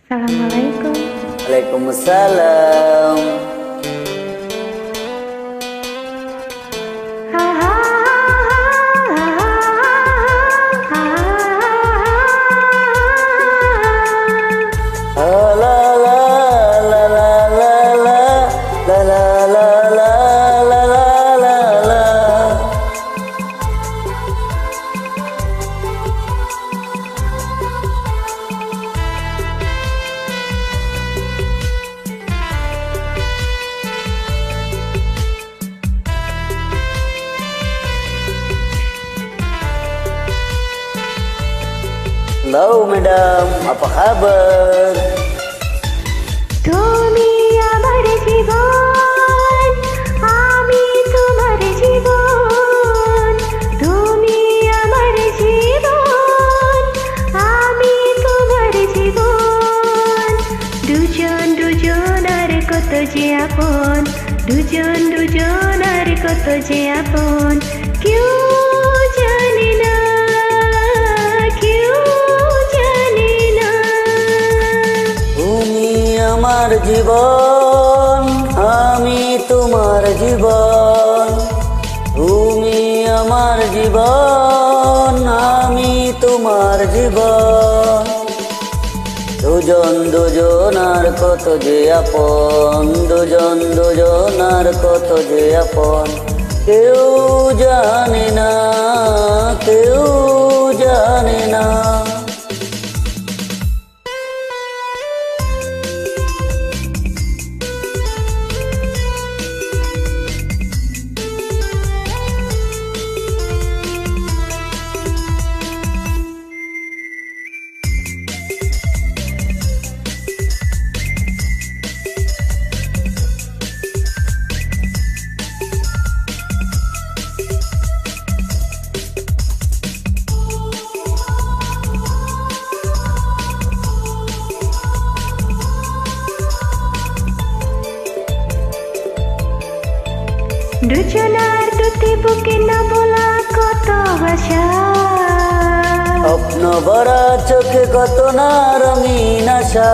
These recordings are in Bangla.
Assalamualaikum. Waalaikumsalam. Ha ha La la la la la la la la la la la la la. Halo madam, apa kabar? তুমি আমার জীবন, আমি তোমার জীবন। তুমি আমার জীবন, আমি তোমার জীবন। দুজন দুজনার কত যে আপন, দুজন দুজনার কত যে আপন। কেউ জানে না, কেউ জানে না। তুমি আমার জীবন, আমি তোমার জীবন। তুমি আমার জীবন, আমি তোমার জীবন। দুজন দুজনার কত যে আপন, দুজন দুজনার কত যে আপন। কেউ জানে না, কেউ জানে না। দুজনার দুটি বুকে না বলা কত ভাষা। স্বপ্ন ভরা চোখে কত না রঙিন আশা।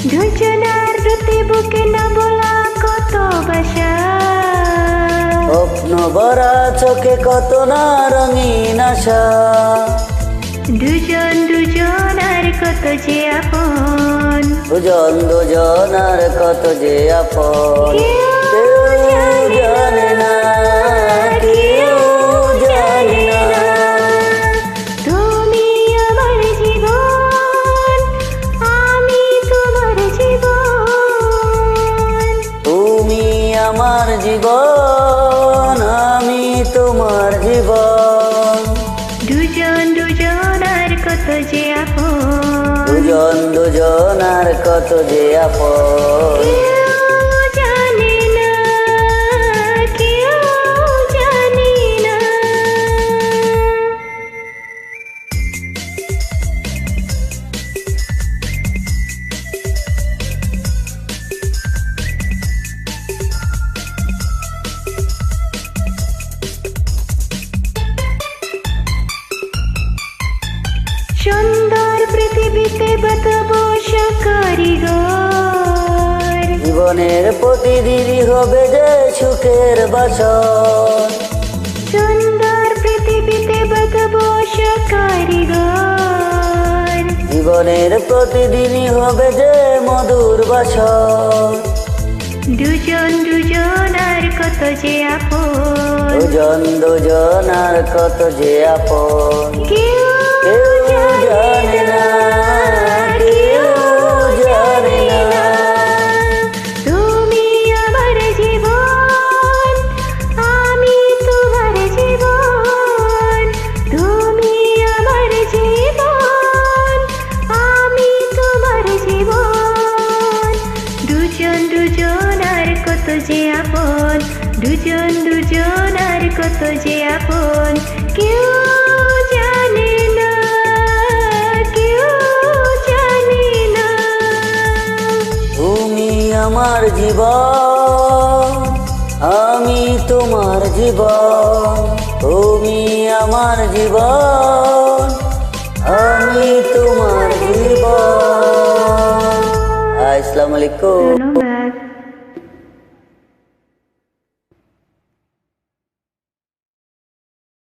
দুজনার দুটি বুকে না বলা কত ভাষা। স্বপ্ন ভরা চোখে কত না রঙিন আশা। দুজন দুজনার কত যে আপন। দুজন দুজনার কত যে আপন। কেউ জানে না, কেউ জানে না। তুমি আমার জীবন, আমি তোমার জীবন। তুমি আমার জীবন, আমি তোমার জীবন। দুজন দুজনার কত যে আপন। দুজন দুজনার কত যে আপন। কেউ জানে না, কেউ জানে না। সুন্দর পৃথিবীতে বসবাস কারিগর। জীবনের প্রতিদিনই হবে যে সুখের বাসর। সুন্দর পৃথিবীতে বসবাস কারিগর। জীবনের প্রতিদিনই হবে যে মধুর বাসর। দুজন দুজনার কত যে আপন। দুজন দুজনার কত যে আপন। কেউ কেউ জানে না, কেউ জানে না। তুমি আমার জীবন, আমি তোমার জীবন। তুমি আমার জীবন, আমি তোমার জীবন। দুজন দুজনার কত যে আপন। দুজন দুজনার কত যে আপন। কেউ জানে না, কেউ জানে না। তুমি আমার জীবন, আমি তোমার জীবন। তুমি আমার জীবন, আমি তোমার জীবন। আসসালামু আলাইকুম। ধন্যবাদ।